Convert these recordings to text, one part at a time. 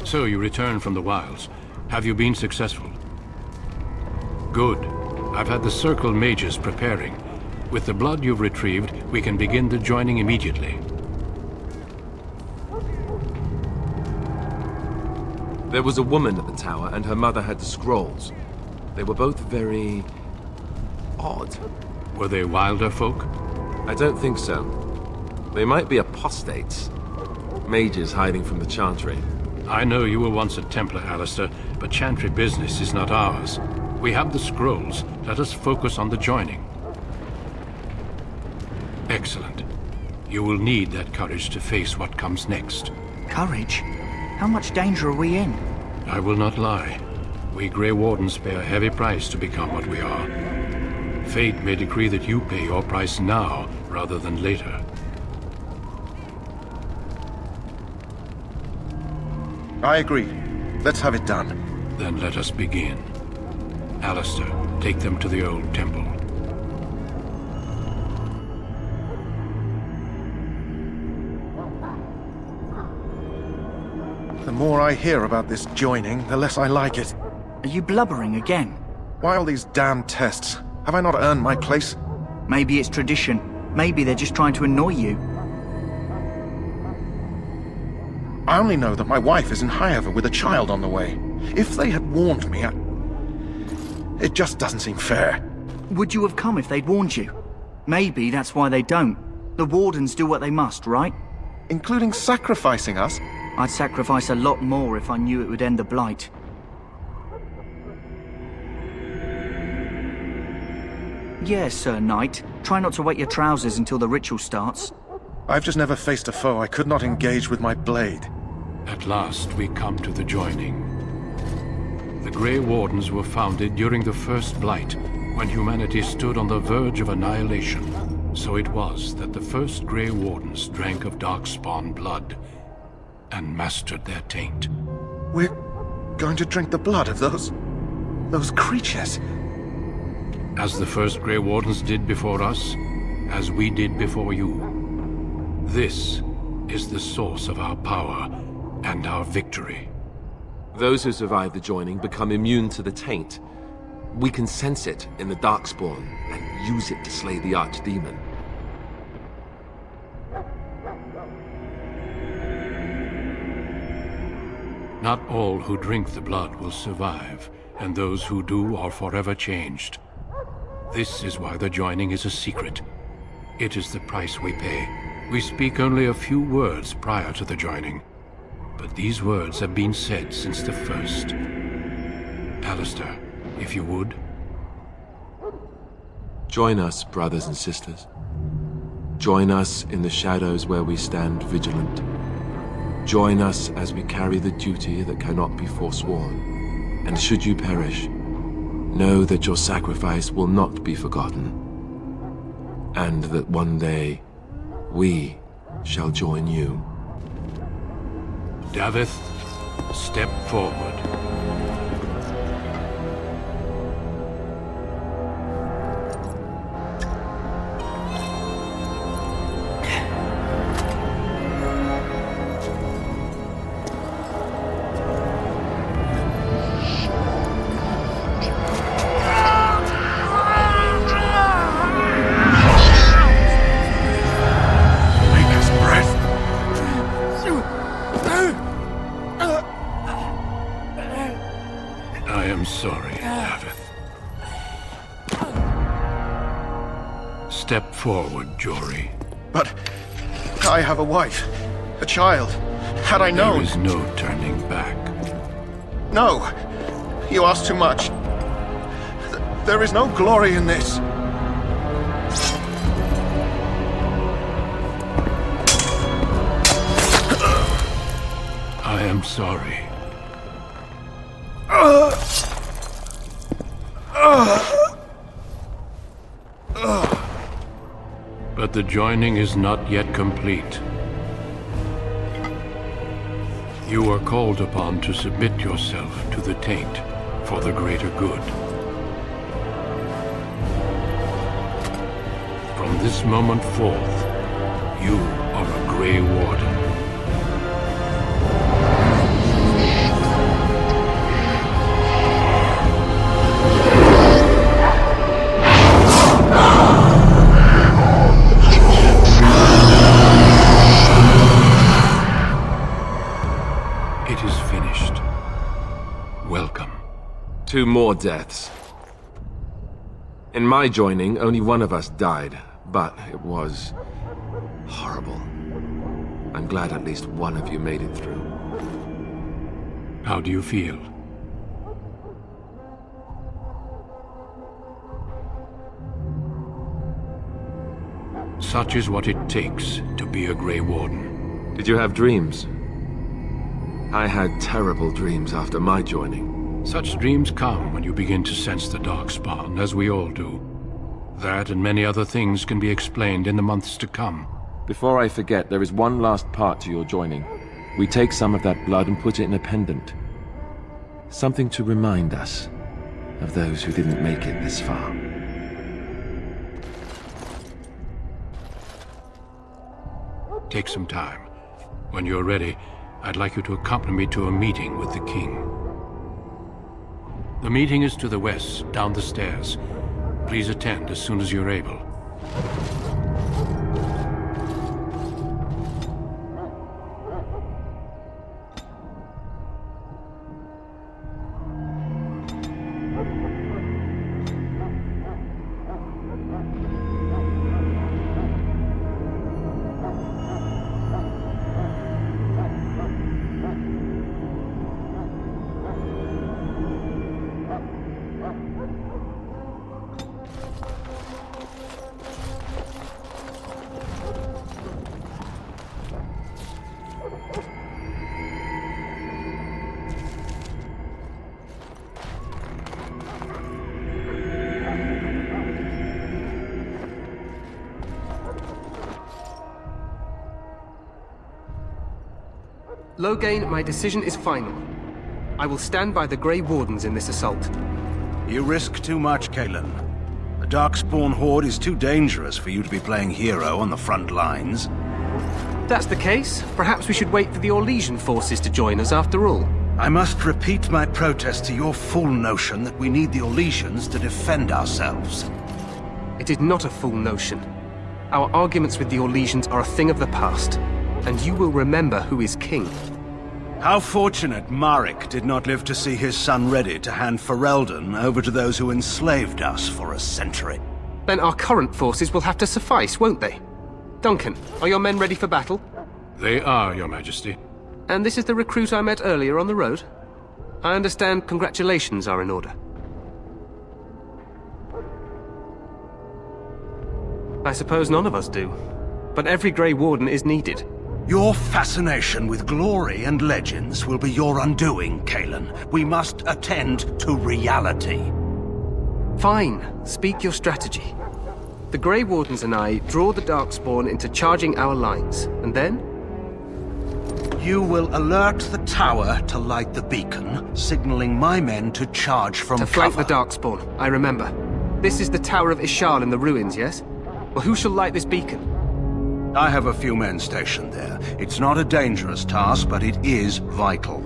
So you returned from the wilds. Have you been successful? Good. I've had the Circle mages preparing. With the blood you've retrieved, we can begin the joining immediately. There was a woman at the tower, and her mother had the scrolls. They were both very... odd. Were they wilder folk? I don't think so. They might be apostates. Mages hiding from the Chantry. I know you were once a Templar, Alistair, but Chantry business is not ours. We have the scrolls. Let us focus on the joining. Excellent. You will need that courage to face what comes next. Courage? How much danger are we in? I will not lie. We Grey Wardens pay a heavy price to become what we are. Fate may decree that you pay your price now, rather than later. I agree. Let's have it done. Then let us begin. Alistair, take them to the old temple. The more I hear about this joining, the less I like it. Are you blubbering again? Why all these damn tests? Have I not earned my place? Maybe it's tradition. Maybe they're just trying to annoy you. I only know that my wife is in Highever with a child on the way. If they had warned me, it just doesn't seem fair. Would you have come if they'd warned you? Maybe that's why they don't. The Wardens do what they must, right? Including sacrificing us? I'd sacrifice a lot more if I knew it would end the Blight. Yes, Sir Knight. Try not to wet your trousers until the ritual starts. I've just never faced a foe I could not engage with my blade. At last, we come to the joining. The Grey Wardens were founded during the First Blight, when humanity stood on the verge of annihilation. So it was that the first Grey Wardens drank of Darkspawn blood and mastered their taint. We're going to drink the blood of those creatures. As the first Grey Wardens did before us, as we did before you. This is the source of our power and our victory. Those who survive the joining become immune to the taint. We can sense it in the Darkspawn and use it to slay the Archdemon. Not all who drink the blood will survive, and those who do are forever changed. This is why the joining is a secret. It is the price we pay. We speak only a few words prior to the joining, but these words have been said since the first. Alistair, if you would. Join us, brothers and sisters. Join us in the shadows where we stand vigilant. Join us as we carry the duty that cannot be forsworn. And should you perish, know that your sacrifice will not be forgotten. And that one day, we shall join you. Davith, step forward. Step forward, Jory. But I have a wife, a child. Had I known... There is no turning back. No! You ask too much. There is no glory in this. I am sorry. But the joining is not yet complete. You are called upon to submit yourself to the taint for the greater good. From this moment forth, you are a Grey Warden. finished. Welcome. 2 more deaths. In my joining, only one of us died, but it was horrible. I'm glad at least one of you made it through. How do you feel? Such is what it takes to be a Grey Warden. Did you have dreams? I had terrible dreams after my joining. Such dreams come when you begin to sense the Darkspawn, as we all do. That and many other things can be explained in the months to come. Before I forget, there is one last part to your joining. We take some of that blood and put it in a pendant. Something to remind us of those who didn't make it this far. Take some time. When you're ready, I'd like you to accompany me to a meeting with the king. The meeting is to the west, down the stairs. Please attend as soon as you're able. Loghain, my decision is final. I will stand by the Grey Wardens in this assault. You risk too much, Kalen. The Darkspawn Horde is too dangerous for you to be playing hero on the front lines. If that's the case, perhaps we should wait for the Orlesian forces to join us after all. I must repeat my protest to your fool notion that we need the Orlesians to defend ourselves. It is not a fool notion. Our arguments with the Orlesians are a thing of the past, and you will remember who is king. How fortunate Marek did not live to see his son ready to hand Ferelden over to those who enslaved us for a century. Then our current forces will have to suffice, won't they? Duncan, are your men ready for battle? They are, Your Majesty. And this is the recruit I met earlier on the road? I understand congratulations are in order. I suppose none of us do, but every Grey Warden is needed. Your fascination with glory and legends will be your undoing, Kalen. We must attend to reality. Fine, speak your strategy. The Grey Wardens and I draw the Darkspawn into charging our lines, and then? You will alert the tower to light the beacon, signaling my men to charge from To flank cover. the Darkspawn, I remember. This is the Tower of Ishal in the ruins, yes? Well, who shall light this beacon? I have a few men stationed there. It's not a dangerous task, but it is vital.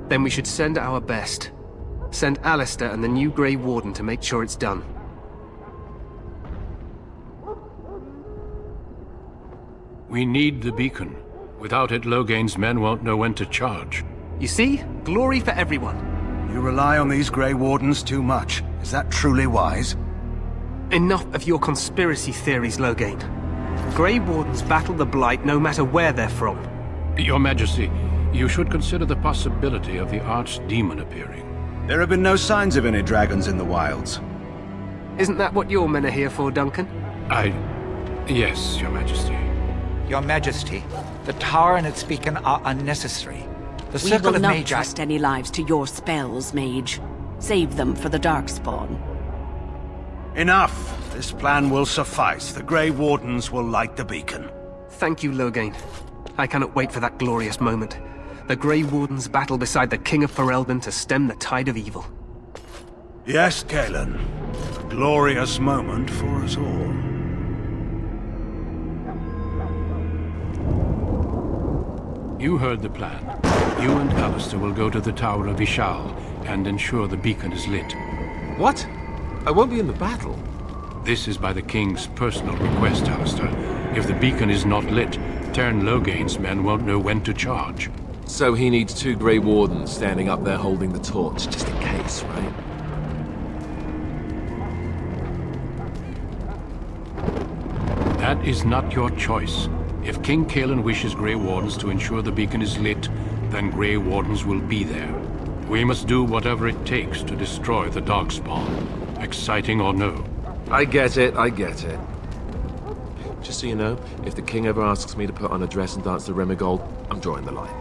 Then we should send our best. Send Alistair and the new Grey Warden to make sure it's done. We need the beacon. Without it, Loghain's men won't know when to charge. You see? Glory for everyone. You rely on these Grey Wardens too much. Is that truly wise? Enough of your conspiracy theories, Loghain. Grey Wardens battle the Blight no matter where they're from. Your Majesty, you should consider the possibility of the Archdemon appearing. There have been no signs of any dragons in the wilds. Isn't that what your men are here for, Duncan? Yes, Your Majesty. Your Majesty, the tower and its beacon are unnecessary. The We circle will of not Magi... trust any lives to your spells, Mage. Save them for the Darkspawn. Enough! This plan will suffice. The Grey Wardens will light the beacon. Thank you, Loghain. I cannot wait for that glorious moment. The Grey Wardens battle beside the King of Ferelden to stem the tide of evil. Yes, Kalen. A glorious moment for us all. You heard the plan. You and Alistair will go to the Tower of Ishal and ensure the beacon is lit. What? I won't be in the battle. This is by the King's personal request, Alistair. If the beacon is not lit, Tern Loghain's men won't know when to charge. So he needs 2 Grey Wardens standing up there holding the torch, just in case, right? That is not your choice. If King Kalen wishes Grey Wardens to ensure the beacon is lit, then Grey Wardens will be there. We must do whatever it takes to destroy the Darkspawn, exciting or no. I get it. Just so you know, if the king ever asks me to put on a dress and dance the Remigold, I'm drawing the line.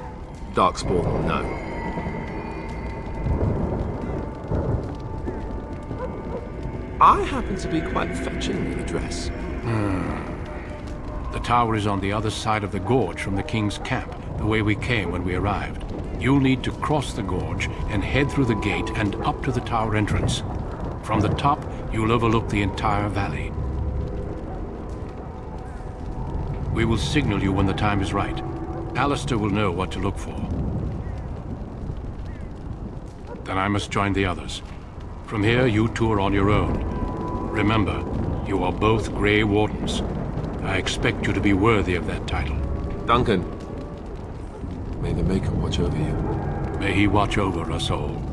Darkspawn, no. I happen to be quite fetching in a dress. The tower is on the other side of the gorge from the king's camp, the way we came when we arrived. You'll need to cross the gorge and head through the gate and up to the tower entrance. From the top, you'll overlook the entire valley. We will signal you when the time is right. Alistair will know what to look for. Then I must join the others. From here, you two are on your own. Remember, you are both Grey Wardens. I expect you to be worthy of that title. Duncan, may the Maker watch over you. May he watch over us all.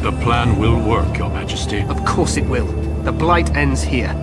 The plan will work, Your Majesty. Of course it will. The Blight ends here.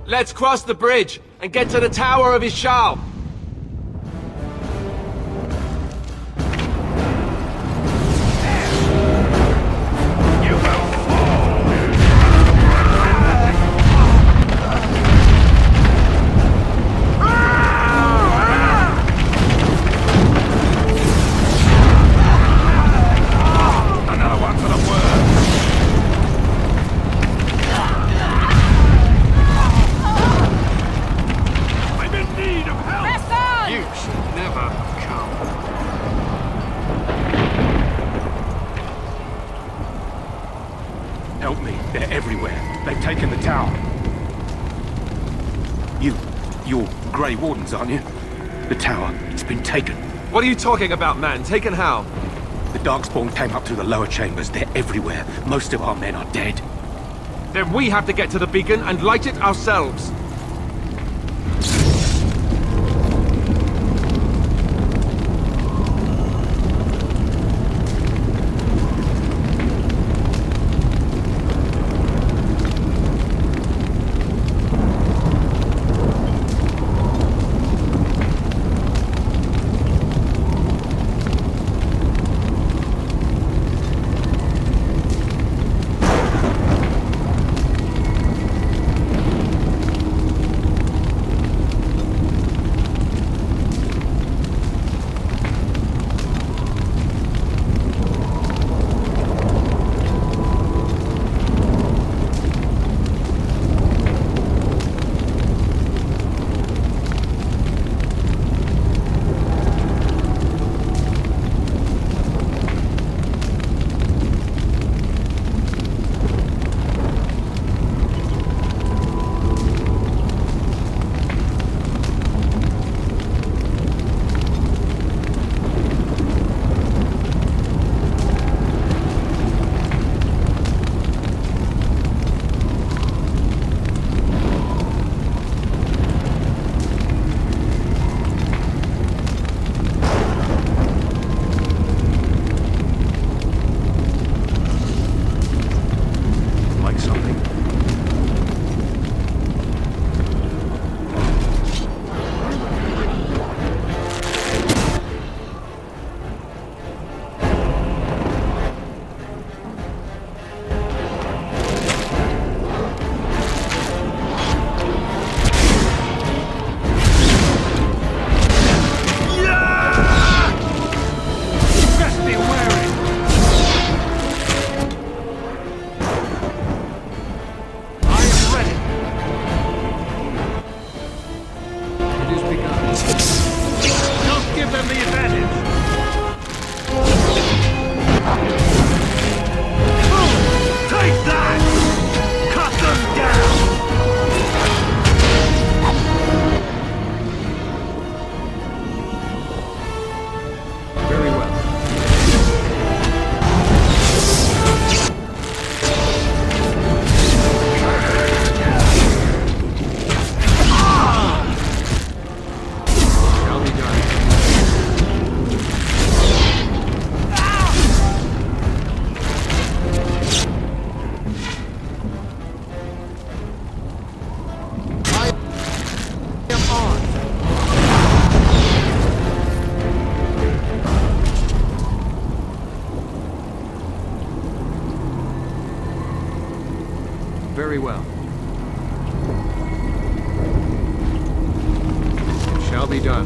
Let's cross the bridge and get to the Tower of Ishal. Another one for the worm. You're Grey Wardens, aren't you? The tower, it's been taken. What are you talking about, man? Taken how? The Darkspawn came up through the lower chambers. They're everywhere. Most of our men are dead. Then we have to get to the beacon and light it ourselves. Very well. It shall be done.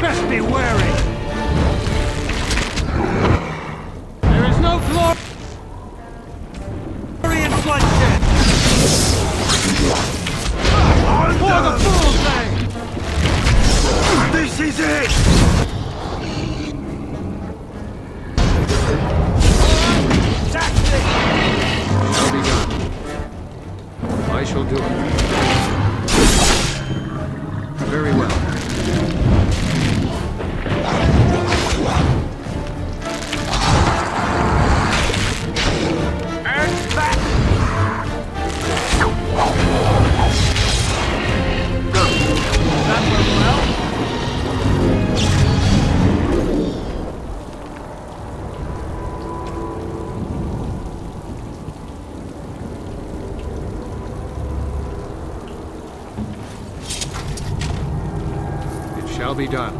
Best be wary! There is no glory in bloodshed! For the fool's sake! This is it! Shall be done. I shall do it. Very well. Shall be done.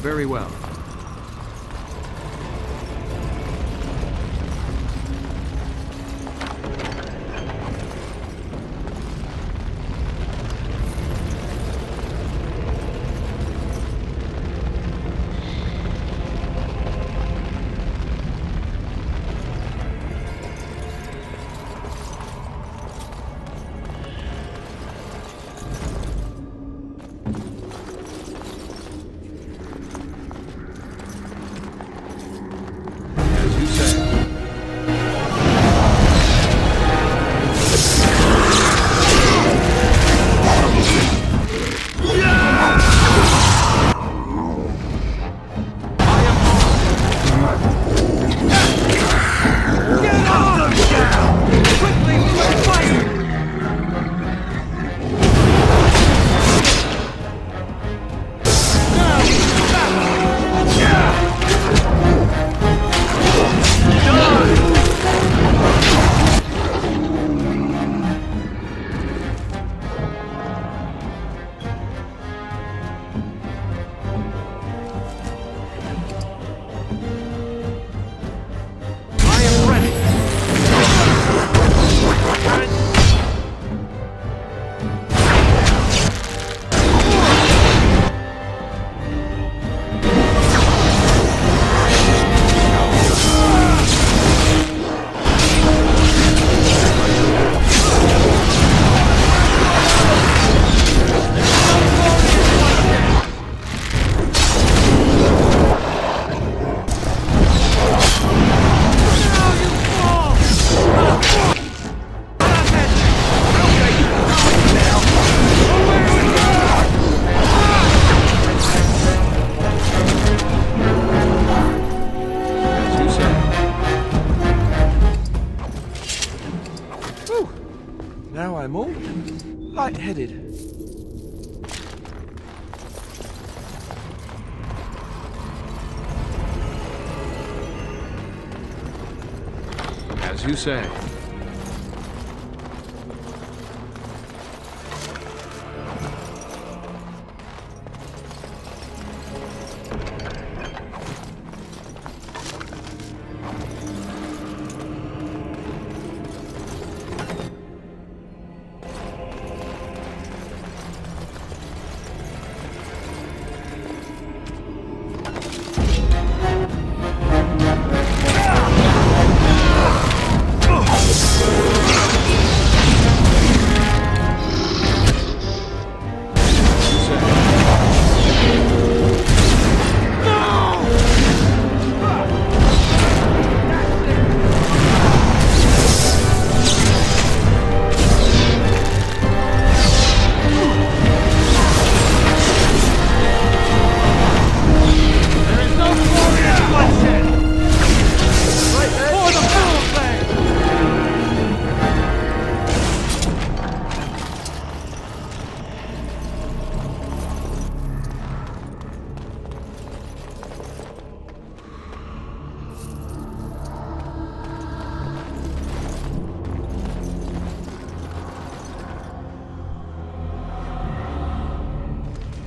Very well. Now I'm all lightheaded. As you say.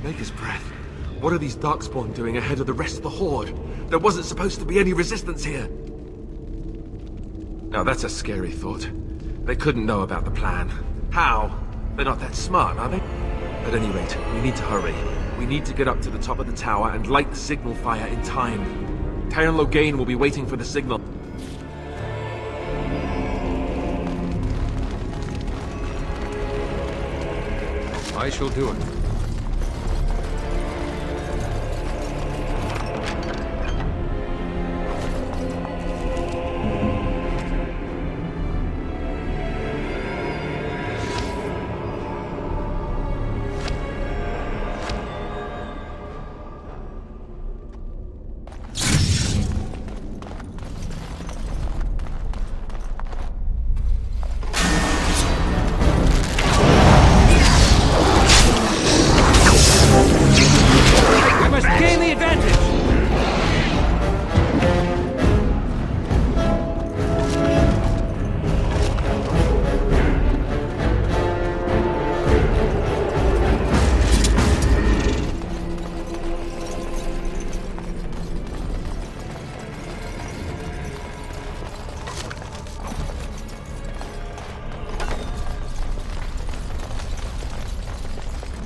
Maker's breath. What are these Darkspawn doing ahead of the rest of the Horde? There wasn't supposed to be any resistance here. Now that's a scary thought. They couldn't know about the plan. How? They're not that smart, are they? At any rate, we need to hurry. We need to get up to the top of the tower and light the signal fire in time. Taron Logain will be waiting for the signal. I shall do it.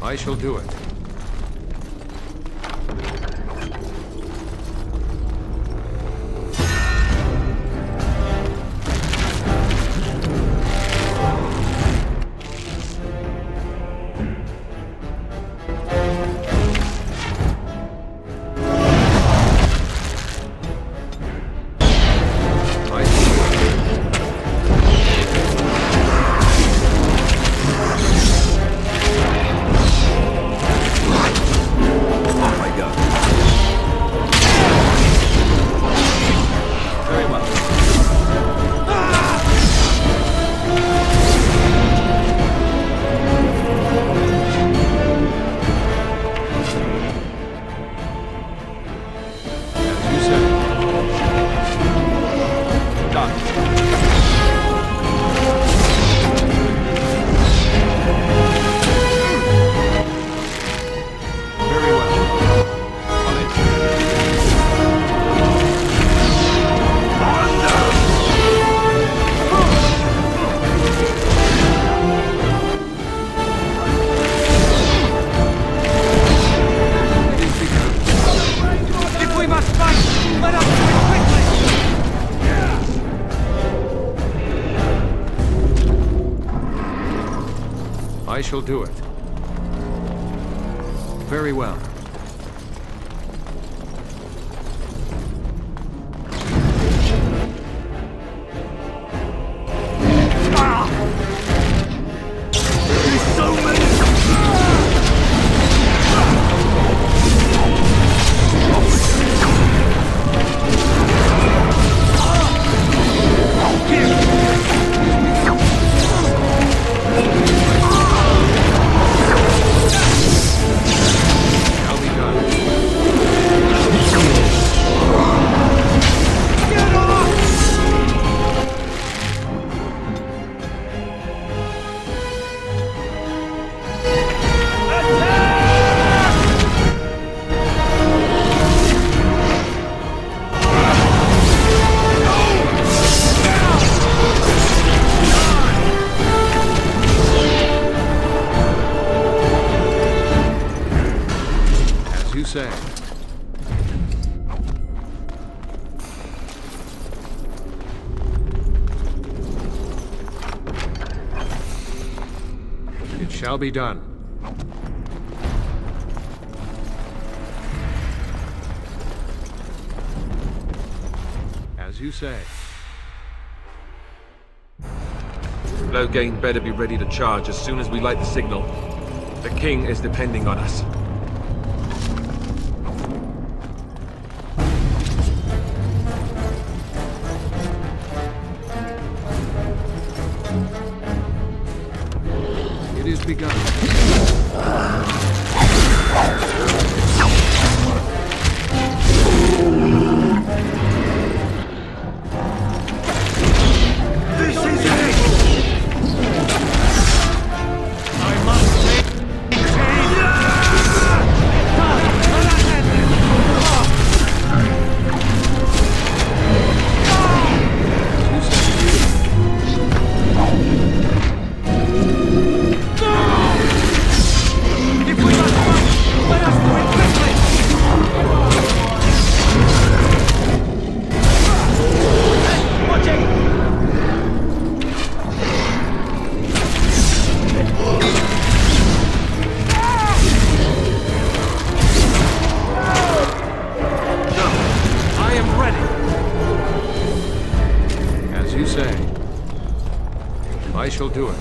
I shall do it. I shall do it. Very well. shall be done. As you say. Loghain better be ready to charge as soon as we light the signal. The king is depending on us. It is begun. This is it! I must maintain... If we must fight, let us do it quickly! Watch it! I am ready. As you say. I shall do it.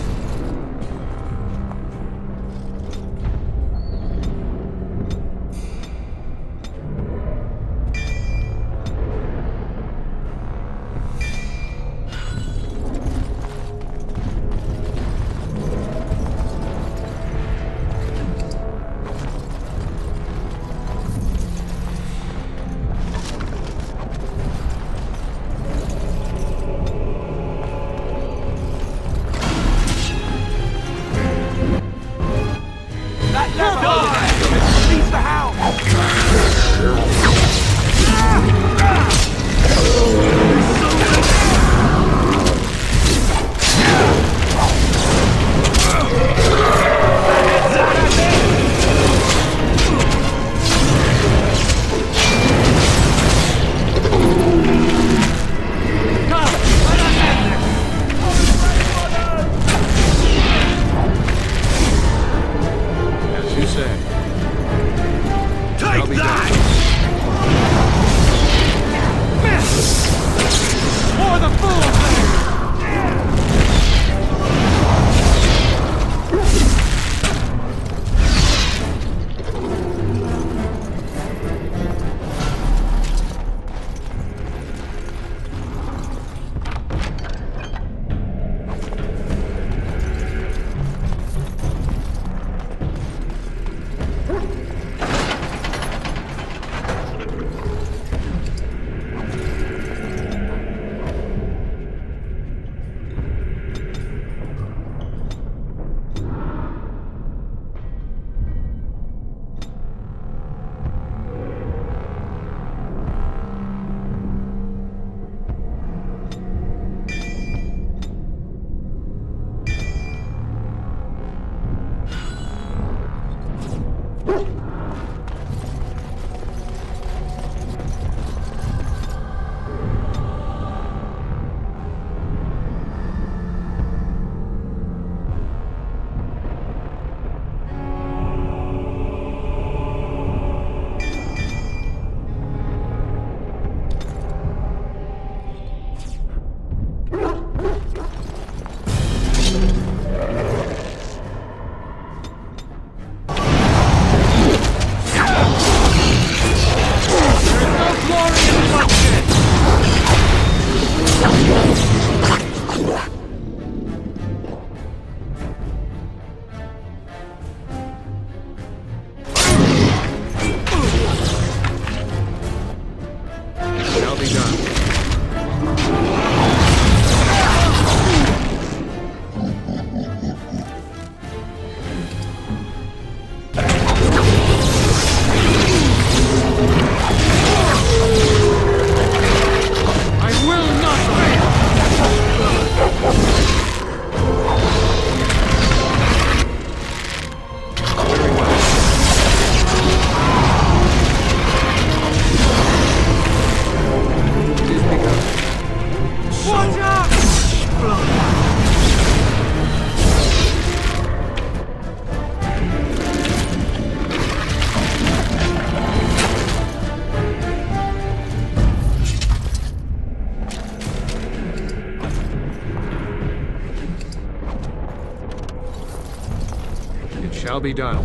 shall be done.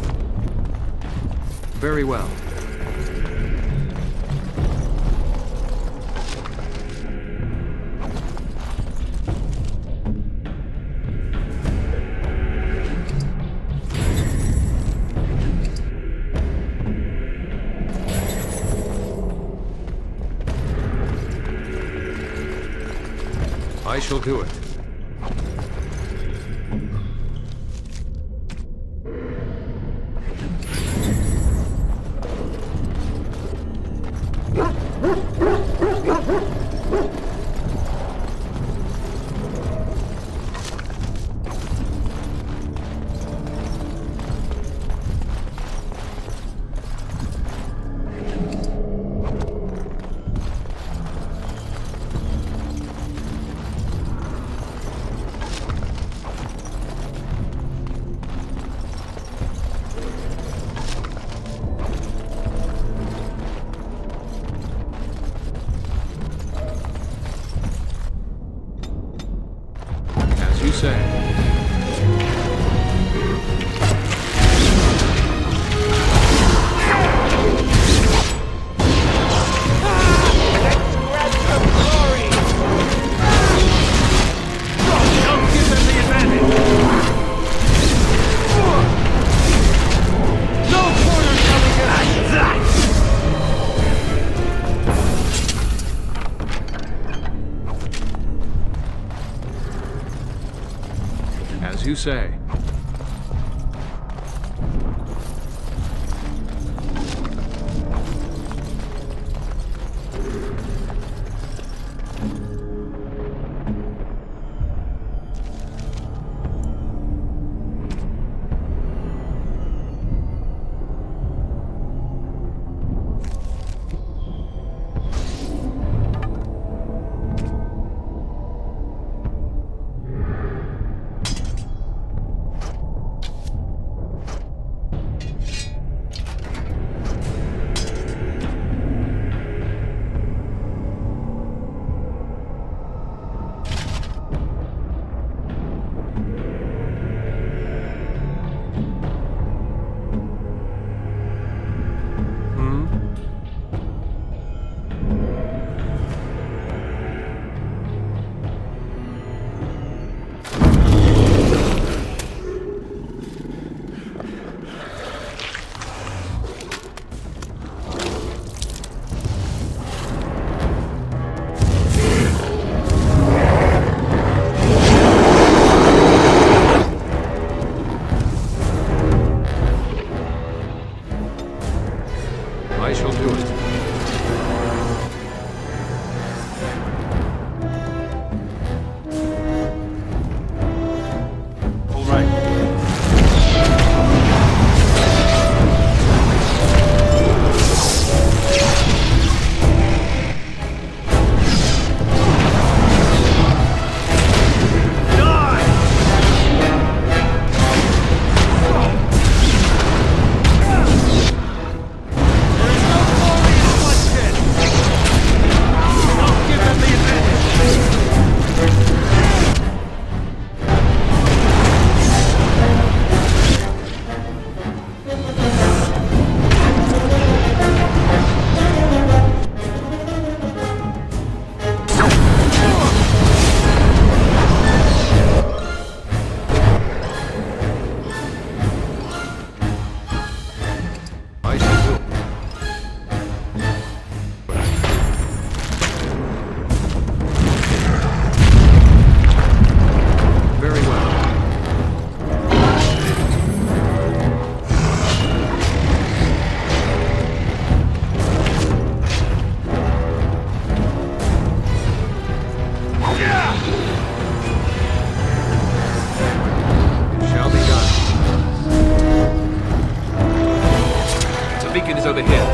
Very well. I shall do it. As you say. As you say. I shall do it. All right. over here.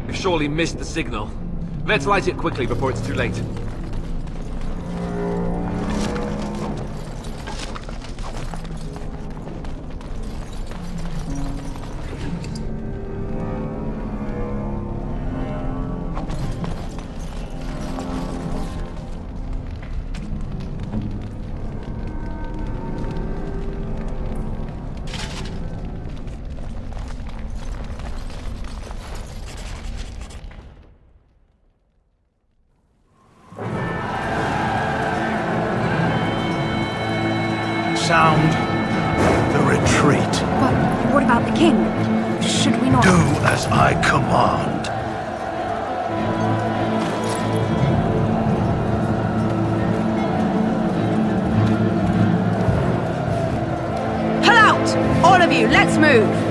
We've surely missed the signal. Let's light it quickly before it's too late. sound the retreat. But what about the king? Should we not... Do as I command. Pull out! All of you, let's move!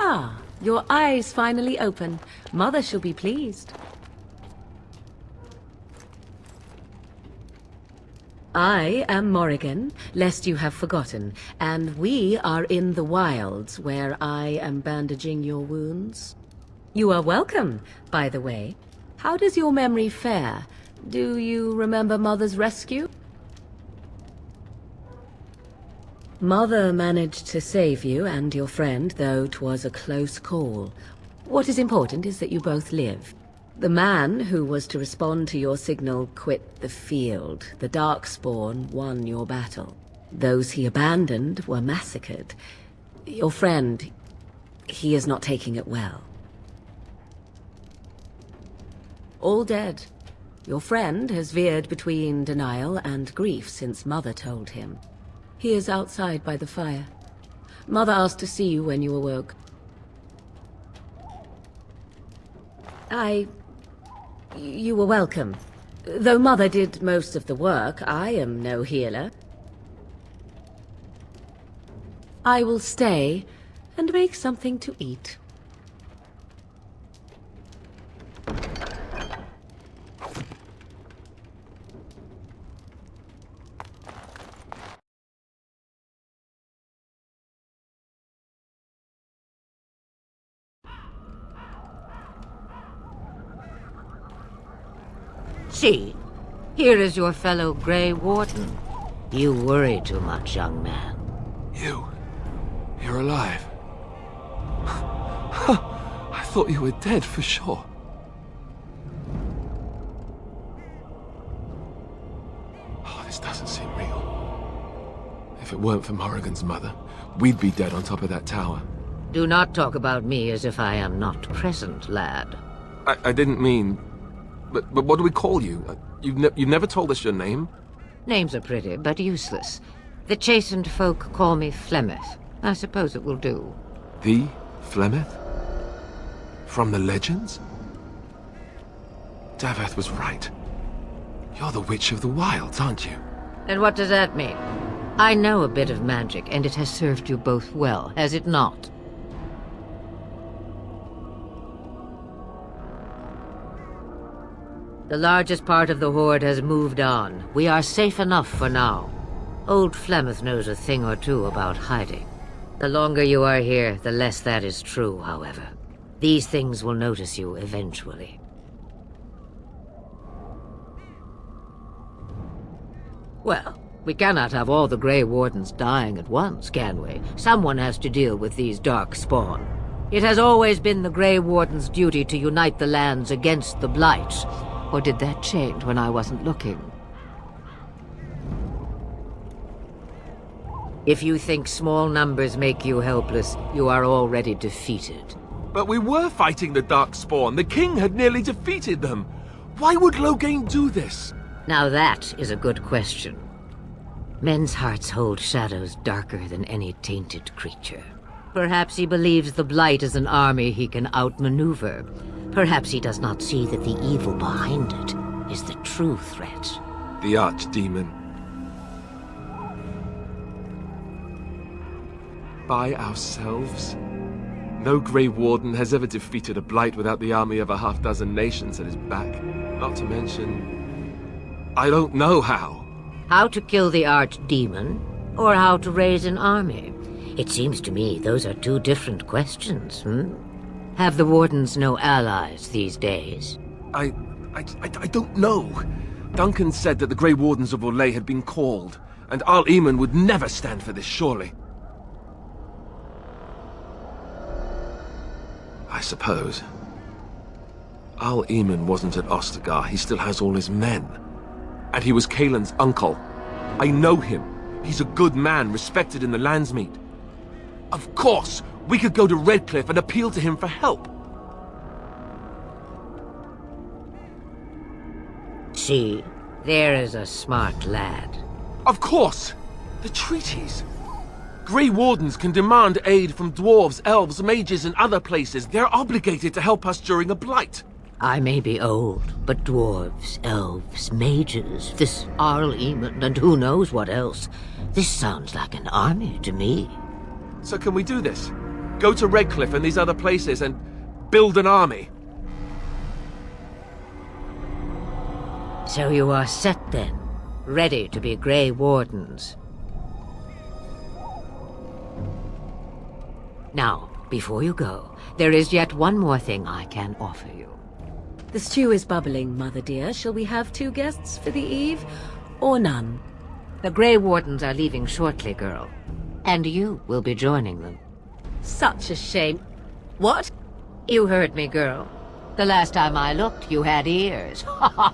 Ah, your eyes finally open. Mother shall be pleased. I am Morrigan, lest you have forgotten, and we are in the wilds where I am bandaging your wounds. You are welcome, by the way. How does your memory fare? Do you remember Mother's rescue? Mother managed to save you and your friend, though 'twas a close call. What is important is that you both live. The man who was to respond to your signal quit the field. The Darkspawn won your battle. Those he abandoned were massacred. Your friend, he is not taking it well. All dead. Your friend has veered between denial and grief since Mother told him. He is outside by the fire. Mother asked to see you when you awoke. You were welcome. Though Mother did most of the work, I am no healer. I will stay and make something to eat. See, here is your fellow Grey Warden. You worry too much, young man. You're alive. I thought you were dead for sure. Oh, this doesn't seem real. If it weren't for Morrigan's mother, we'd be dead on top of that tower. Do not talk about me as if I am not present, lad. I didn't mean... But what do we call you? You've never told us your name? Names are pretty, but useless. The chastened folk call me Flemeth. I suppose it will do. The Flemeth? From the legends? Daveth was right. You're the Witch of the Wilds, aren't you? And what does that mean? I know a bit of magic, and it has served you both well, has it not? The largest part of the Horde has moved on. We are safe enough for now. Old Flemeth knows a thing or two about hiding. The longer you are here, the less that is true, however. These things will notice you eventually. Well, we cannot have all the Grey Wardens dying at once, can we? Someone has to deal with these dark spawn. It has always been the Grey Warden's duty to unite the lands against the Blight. Or did that change when I wasn't looking? If you think small numbers make you helpless, you are already defeated. But we were fighting the Darkspawn. The king had nearly defeated them. Why would Loghain do this? Now that is a good question. Men's hearts hold shadows darker than any tainted creature. Perhaps he believes the Blight is an army he can outmaneuver. Perhaps he does not see that the evil behind it is the true threat. The Archdemon. By ourselves? No Grey Warden has ever defeated a Blight without the army of a half-dozen nations at his back. Not to mention... I don't know how. How to kill the Archdemon, or how to raise an army? It seems to me those are two different questions, Have the Wardens no allies these days? I don't know. Duncan said that the Grey Wardens of Orlais had been called, and Al Eamon would never stand for this, surely. I suppose. Al Eamon wasn't at Ostagar. He still has all his men. And he was Kaelin's uncle. I know him. He's a good man, respected in the Landsmeet. Of course, we could go to Redcliffe and appeal to him for help. See, there is a smart lad. Of course! The treaties! Grey Wardens can demand aid from dwarves, elves, mages, and other places. They're obligated to help us during a blight. I may be old, but dwarves, elves, mages, this Arl Eamon, and who knows what else. This sounds like an army to me. So can we do this? Go to Redcliffe and these other places and build an army? So you are set then, ready to be Grey Wardens. Now, before you go, there is yet one more thing I can offer you. The stew is bubbling, Mother dear. Shall we have 2 guests for the eve, or none? The Grey Wardens are leaving shortly, girl. And you will be joining them. Such a shame. What? You heard me, girl. The last time I looked, you had ears. Ha ha!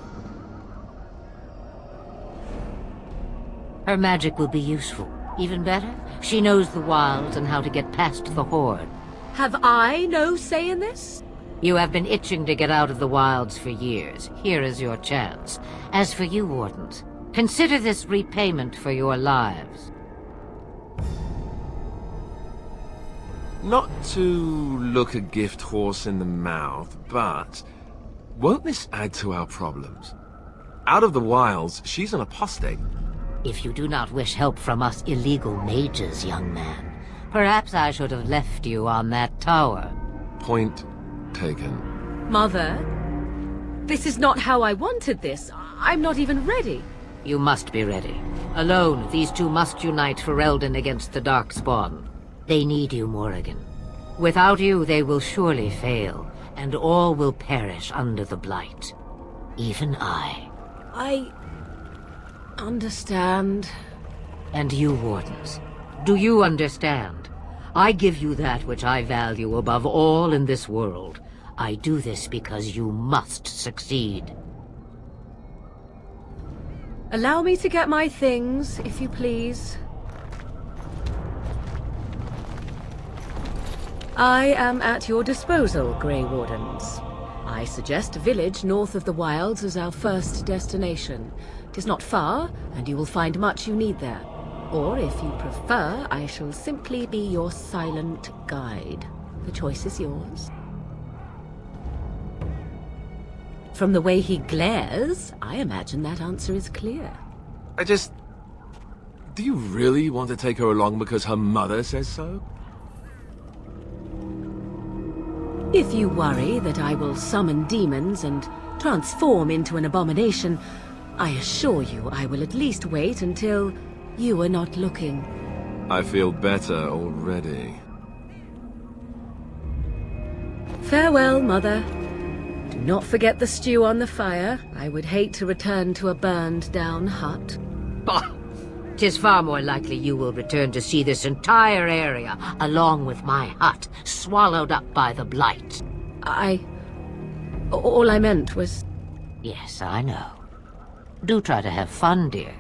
Her magic will be useful. Even better, she knows the wilds and how to get past the Horde. Have I no say in this? You have been itching to get out of the wilds for years. Here is your chance. As for you, Wardens, consider this repayment for your lives. Not to look a gift horse in the mouth, but won't this add to our problems? Out of the wilds, she's an apostate. If you do not wish help from us illegal mages, young man, perhaps I should have left you on that tower. Point taken. Mother, this is not how I wanted this. I'm not even ready. You must be ready. Alone, these two must unite for Eldon against the Darkspawn. They need you, Morrigan. Without you, they will surely fail, and all will perish under the Blight. Even I. I understand. And you, Wardens, do you understand? I give you that which I value above all in this world. I do this because you must succeed. Allow me to get my things, if you please. I am at your disposal, Grey Wardens. I suggest a village north of the wilds as our first destination. 'Tis not far, and you will find much you need there. Or, if you prefer, I shall simply be your silent guide. The choice is yours. From the way he glares, I imagine that answer is clear. Do you really want to take her along because her mother says so? If you worry that I will summon demons and transform into an abomination, I assure you I will at least wait until you are not looking. I feel better already. Farewell, Mother. Do not forget the stew on the fire. I would hate to return to a burned-down hut. Bah! 'Tis far more likely you will return to see this entire area, along with my hut, swallowed up by the blight. All I meant was... Yes, I know. Do try to have fun, dear.